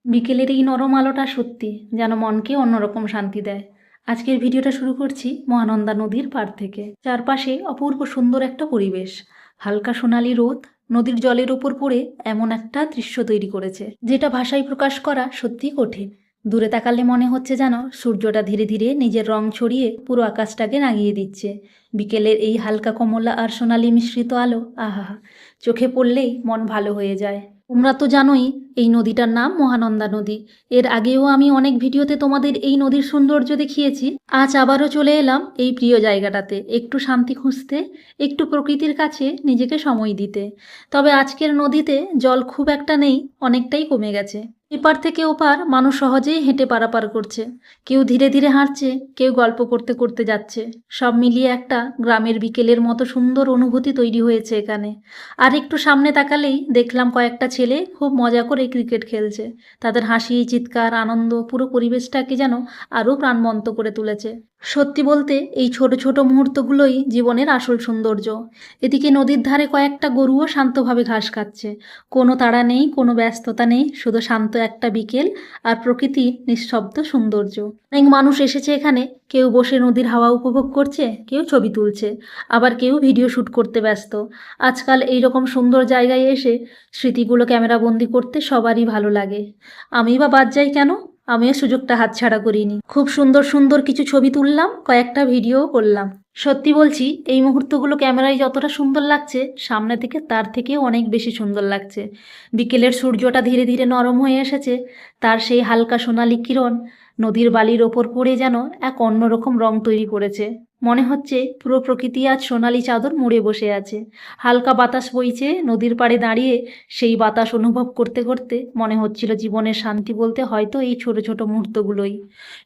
বিকেলের এই নরম আলোটা সত্যি যেন মনকে অন্যরকম শান্তি দেয়। আজকের ভিডিওটা শুরু করছি মহানন্দা নদীর পাড় থেকে। চারপাশে অপূর্ব সুন্দর একটা পরিবেশ। হালকা সোনালি রোদ নদীর জলের ওপর পড়ে এমন একটা দৃশ্য তৈরি করেছে যেটা ভাষায় প্রকাশ করা সত্যি কঠিন। দূরে তাকালে মনে হচ্ছে যেন সূর্যটা ধীরে ধীরে নিজের রং ছড়িয়ে পুরো আকাশটাকে রাঙিয়ে দিচ্ছে। বিকেলের এই হালকা কমলা আর সোনালি মিশ্রিত আলো, আহা, চোখে পড়লেই মন ভালো হয়ে যায়। তোমরা তো জানোই এই নদীটার নাম মহানন্দা নদী। এর আগেও আমি অনেক ভিডিওতে তোমাদের এই নদীর সৌন্দর্য দেখিয়েছি। আজ আবারও চলে এলাম এই প্রিয় জায়গাটাতে, একটু শান্তি খুঁজতে, একটু প্রকৃতির কাছে নিজেকে সময় দিতে। তবে আজকের নদীতে জল খুব একটা নেই, অনেকটাই কমে গেছে। এপার থেকে ওপার মানুষ সহজেই হেঁটে পারাপার করছে। কেউ ধীরে ধীরে হাঁটছে, কেউ গল্প করতে করতে যাচ্ছে। সব মিলিয়ে একটা গ্রামের বিকেলের মতো সুন্দর অনুভূতি তৈরি হয়েছে এখানে। আর একটু সামনে তাকালেই দেখলাম কয়েকটা ছেলে খুব মজা করে ক্রিকেট খেলছে। তাদের হাসি, চিৎকার, আনন্দ পুরো পরিবেশটাকে যেন আরও প্রাণবন্ত করে তুলেছে। সত্যি বলতে এই ছোট ছোট মুহূর্তগুলোই জীবনের আসল সৌন্দর্য। এদিকে নদীর ধারে কয়েকটা গরুও শান্তভাবে ঘাস খাচ্ছে। কোনো তাড়া নেই, কোনো ব্যস্ততা নেই, শুধু শান্ত একটা বিকেল আর প্রকৃতির নিঃশব্দ সৌন্দর্য। অনেক মানুষ এসেছে এখানে, কেউ বসে নদীর হাওয়া উপভোগ করছে, কেউ ছবি তুলছে, আবার কেউ ভিডিও শ্যুট করতে ব্যস্ত। আজকাল এই রকম সুন্দর জায়গায় এসে স্মৃতিগুলো ক্যামেরাবন্দি করতে সবারই ভালো লাগে। আমি বা বাদ যাই কেন, আমিও সুযোগটা হাতছাড়া করিনি। খুব সুন্দর সুন্দর কিছু ছবি তুললাম, কয়েকটা ভিডিও করলাম। সত্যি বলছি, এই মুহূর্তগুলো ক্যামেরায় যতটা সুন্দর লাগছে, সামনে থেকে তার থেকেও অনেক বেশি সুন্দর লাগছে। বিকেলের সূর্যটা ধীরে ধীরে নরম হয়ে এসেছে, তার সেই হালকা সোনালি কিরণ নদীর বালির ওপর পড়ে যেন এক অন্যরকম রং তৈরি করেছে। মনে হচ্ছে পুরো প্রকৃতি আজ সোনালি চাদর মুড়ে বসে আছে। হালকা বাতাস বইছে, নদীর পাড়ে দাঁড়িয়ে সেই বাতাস অনুভব করতে করতে মনে হচ্ছিল জীবনের শান্তি বলতে হয়তো এই ছোট ছোট মুহূর্তগুলোই।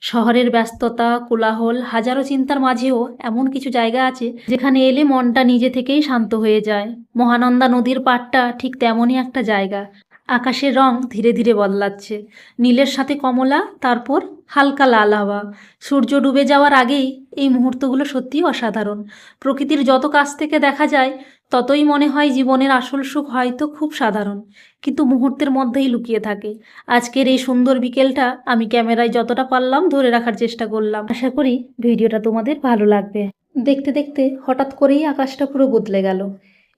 শহরের ব্যস্ততা, কোলাহল, হাজারো চিন্তার মাঝেও এমন কিছু জায়গা আছে যেখানে এলে মনটা নিজে থেকেই শান্ত হয়ে যায়। মহানন্দা নদীর পাড়টা ঠিক তেমনই একটা জায়গা। আকাশের রং ধীরে ধীরে বদলাচ্ছে, নীলের সাথে কমলা, তারপর হালকা লাল হাওয়া। সূর্য ডুবে যাওয়ার আগেই এই মুহূর্তগুলো সত্যিই অসাধারণ। প্রকৃতির যত কাছ থেকে দেখা যায় ততই মনে হয় জীবনের আসল সুখ হয়তো খুব সাধারণ, কিন্তু মুহূর্তের মধ্যেই লুকিয়ে থাকে। আজকের এই সুন্দর বিকেলটা আমি ক্যামেরায় যতটা পারলাম ধরে রাখার চেষ্টা করলাম। আশা করি ভিডিওটা তোমাদের ভালো লাগবে। দেখতে দেখতে হঠাৎ করেই আকাশটা পুরো বদলে গেল।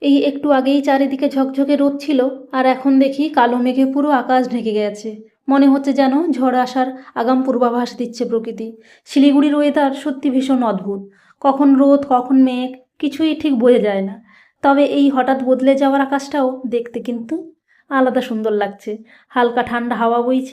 এই একটু আগেই চারিদিকে ঝকঝকে রোদ ছিল, আর এখন দেখি কালো মেঘে পুরো আকাশ ঢেকে গেছে। মনে হচ্ছে যেন ঝড় আসার আগাম পূর্বাভাস দিচ্ছে প্রকৃতি। শিলিগুড়ির ওয়েদার সত্যি ভীষণ অদ্ভুত, কখন রোদ কখন মেঘ কিছুই ঠিক বোঝা যায় না। তবে এই হঠাৎ বদলে যাওয়ার আকাশটাও দেখতে কিন্তু আলাদা সুন্দর লাগছে। হালকা ঠান্ডা হাওয়া বইছে।